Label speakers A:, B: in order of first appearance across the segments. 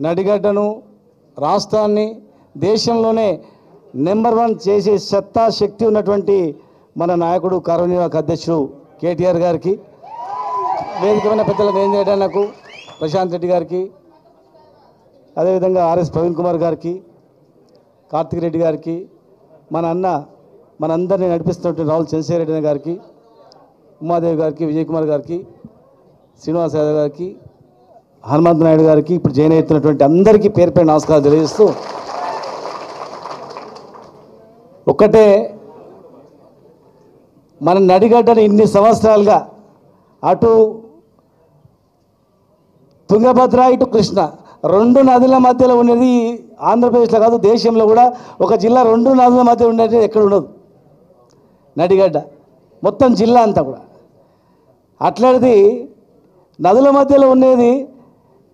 A: నడిగడ్డను రాష్ట్రాన్ని దేశంలోనే నెంబర్ 1 చేసే సత్తా శక్తి ఉన్నటువంటి మన నాయకుడు కార్యనిర్వాహక అధ్యక్షుడు కేటీఆర్ గారికి, వేదికమైన పెద్దల నేంద్రేటన్నకు, ప్రశాంత్ రెడ్డి గారికి, అదేవిధంగా ఆర్ఎస్ ప్రవీణ్ కుమార్ గారికి, కార్తిక్ రెడ్డి గారికి, మన అన్న మనందరినీ నడిపిస్తున్నటువంటి రాహుల్ చంద్రశేఖర్ గారికి, ఉమాదేవి గారికి, విజయ్ కుమార్ గారికి, శ్రీనివాస్ యాదవ్ గారికి, హనుమంత్ నాయుడు గారికి, ఇప్పుడు జాయిన్ అవుతున్నటువంటి అందరికీ పేరు పేరు నమస్కారాలు తెలియజేస్తూ, ఒక్కటే మన నడిగడ్డను ఇన్ని సంవత్సరాలుగా అటు తుంగభద్ర ఇటు కృష్ణ 2 నదుల మధ్యలో ఉన్నది ఆంధ్రప్రదేశ్లో కాదు దేశంలో కూడా ఒక జిల్లా 2 నదుల మధ్య ఉండేది ఎక్కడ ఉండదు నడిగడ్డ, మొత్తం జిల్లా అంతా కూడా. అట్లాంటిది నదుల మధ్యలో ఉండేది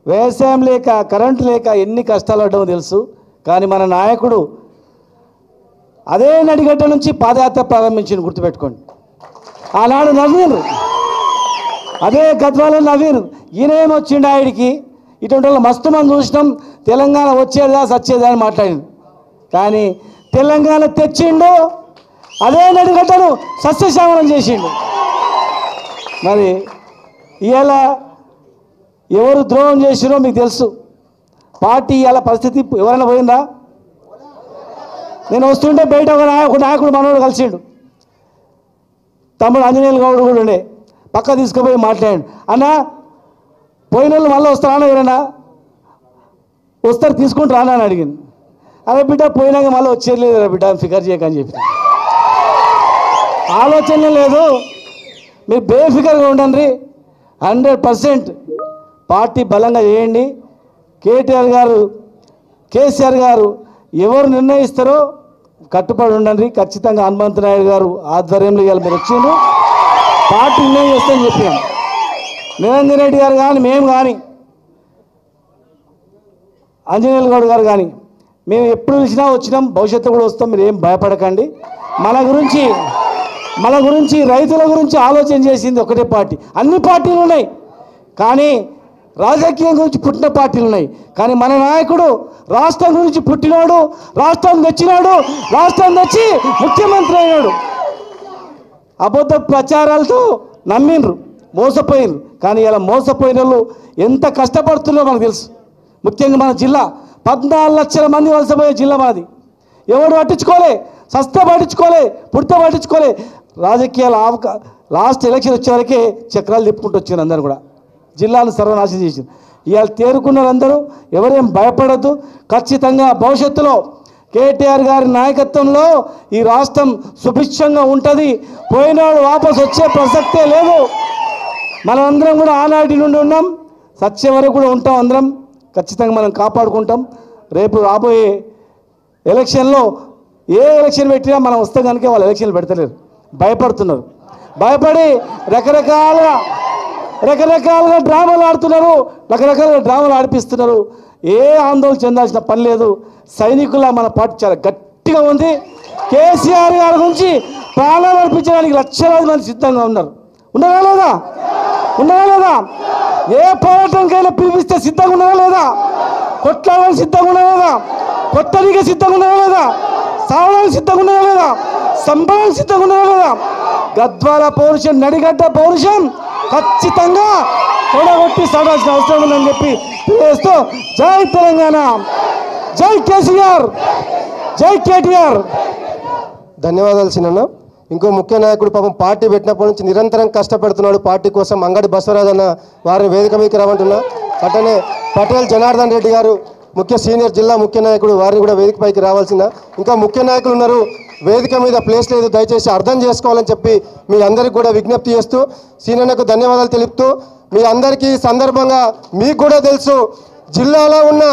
A: వ్యవసాయం లేక కరెంటు లేక ఎన్ని కష్టాలు పడ్డామో తెలుసు. కానీ మన నాయకుడు అదే నడిగడ్డ నుంచి పాదయాత్ర ప్రారంభించింది, గుర్తుపెట్టుకోండి. ఆనాడు నవ్విండ్రు, అదే గద్వాలో నవ్విండ్రు. ఈయనేమొచ్చిండు ఆవిడికి, ఇటువంటి వాళ్ళు మస్తు మంది చూసినాం, తెలంగాణ వచ్చేదా సచ్చేదా అని మాట్లాడిండు. కానీ తెలంగాణ తెచ్చిండు, అదే నడిగడ్డను సస్యశ్యామలం చేసిండు. మరి ఇవాళ ఎవరు ద్రోహం చేసిరో మీకు తెలుసు. పార్టీ ఇవాళ పరిస్థితి ఎవరైనా పోయిందా? నేను వస్తుంటే బయట ఒక నాయకుడు మనోడు కలిసిండు, తమ్ముడు ఆంజనేయుల గౌడ్ కూడా ఉండే, పక్క తీసుకుపోయి మాట్లాడాడు. అన్న పోయిన వాళ్ళు మళ్ళీ వస్తారా ఎవరైనా వస్తారు తీసుకుంటూ రానా అని అడిగింది. అరే బిడ్డ పోయినాక మళ్ళీ వచ్చేది లేదు బిడ్డ, ఫికర్ చేయకని చెప్పి. ఆలోచన లేదు, మీరు బేఫికర్గా ఉండండి. 100% పార్టీ బలంగా చేయండి. కేటీఆర్ గారు, కేసీఆర్ గారు ఎవరు నిర్ణయిస్తారో కట్టుబడి ఉండండి. ఖచ్చితంగా హనుమంత్ నాయుడు గారు ఆధ్వర్యంలో ఇవాళ మీరు వచ్చిండ్రు, పార్టీ నిర్ణయం చేస్తామని చెప్పినాం. నిరంజన్ రెడ్డి గారు కానీ, మేము కానీ, ఆంజనేయుల గౌడ్ గారు కానీ, మేము ఎప్పుడు పిలిచినా వచ్చినాం, భవిష్యత్తు కూడా వస్తాం. మీరు ఏం భయపడకండి. మన గురించి రైతుల గురించి ఆలోచన చేసింది ఒకటే పార్టీ. అన్ని పార్టీలు ఉన్నాయి కానీ రాజకీయం గురించి పుట్టిన పార్టీలు ఉన్నాయి. కానీ మన నాయకుడు రాష్ట్రం గురించి పుట్టినాడు, రాష్ట్రం తెచ్చినాడు, రాష్ట్రం తెచ్చి ముఖ్యమంత్రి అయినాడు. అబద్ధ ప్రచారాలతో నమ్మిండ్రు, మోసపోయినరు. కానీ ఇలా మోసపోయిన వాళ్ళు ఎంత కష్టపడుతున్నారో మనకు తెలుసు. ముఖ్యంగా మన జిల్లా 14 లక్షల మంది వలసపోయే జిల్లా మాది. ఎవరు పట్టించుకోలే, సస్త పట్టించుకోలే, పుడిత పట్టించుకోలే. రాజకీయాలు లాస్ట్ ఎలక్షన్ వచ్చేవరకే చక్రాలు తిప్పుకుంటూ వచ్చారు. అందరూ కూడా జిల్లాను సర్వనాశనం చేసింది. ఇవాళ తేరుకున్నారందరూ, ఎవరేం భయపడద్దు. ఖచ్చితంగా భవిష్యత్తులో కేటీఆర్ గారి నాయకత్వంలో ఈ రాష్ట్రం సుభిక్షంగా ఉంటుంది. పోయినాడు వాపసు వచ్చే ప్రసక్తే లేదు. మనమందరం కూడా ఆనాటి నుండి ఉన్నాం, సచ్చే వరకు కూడా ఉంటాం. అందరం ఖచ్చితంగా మనం కాపాడుకుంటాం. రేపు రాబోయే ఎలక్షన్లో ఏ ఎలక్షన్ పెట్టినా మనం వస్తే కనుక వాళ్ళు ఎలక్షన్లు పెడతలేరు, భయపడుతున్నారు. భయపడి రకరకాలుగా డ్రామాలు ఆడుతున్నారు, రకరకాలుగా డ్రామాలు ఆడిపిస్తున్నారు. ఏ ఆందోళన చెందాల్సిన పని లేదు. సైనికుల మన పార్టీ చాలా గట్టిగా ఉంది. కేసీఆర్ గారి గురించి ప్రాణాలు అర్పించడానికి లక్షలాది మంది సిద్ధంగా ఉన్నారు. ఉన్నారా లేదా? ఏ పోరాటంకైనా పిలిపిస్తే సిద్ధంగా ఉన్నారా లేదా? కొట్లాడడానికి సిద్ధంగా ఉన్నారా లేదా? కొట్టడానికి సిద్ధంగా ఉన్నారా లేదా? సావడానికి సిద్ధంగా ఉన్నారా లేదా? సంపడానికి సిద్ధంగా ఉన్నారా లేదా? గద్వాల పౌరుషం, నడిగడ్డ పౌరుషం ఖచ్చితంగా తొడగొట్టి సాడాల్సిన అవసరం ఉందని చెప్పి తెలియజేస్తూ, జై తెలంగాణ, జై కేసీఆర్, జై కేటీఆర్.
B: ధన్యవాదాలు చిన్న. ఇంకో ముఖ్య నాయకుడు పాపం పార్టీ పెట్టినప్పటి నుంచి నిరంతరం కష్టపడుతున్నాడు పార్టీ కోసం, అంగడి బసవరాజు అన్న వారిని వేదిక మీదకి రామంటున్నా. అట్టనే పటేల్ జనార్దన్ రెడ్డి గారు ముఖ్య సీనియర్ జిల్లా ముఖ్య నాయకుడు, వారిని కూడా వేదిక పైకి రావాల్సిందా. ఇంకా ముఖ్య నాయకులు ఉన్నారు, వేదిక మీద ప్లేస్ లేదు, దయచేసి అర్థం చేసుకోవాలని చెప్పి మీ అందరికీ కూడా విజ్ఞప్తి చేస్తూ సీనియర్లకు ధన్యవాదాలు తెలుపుతూ, మీ అందరికీ సందర్భంగా మీకు కూడా తెలుసు జిల్లాలో ఉన్న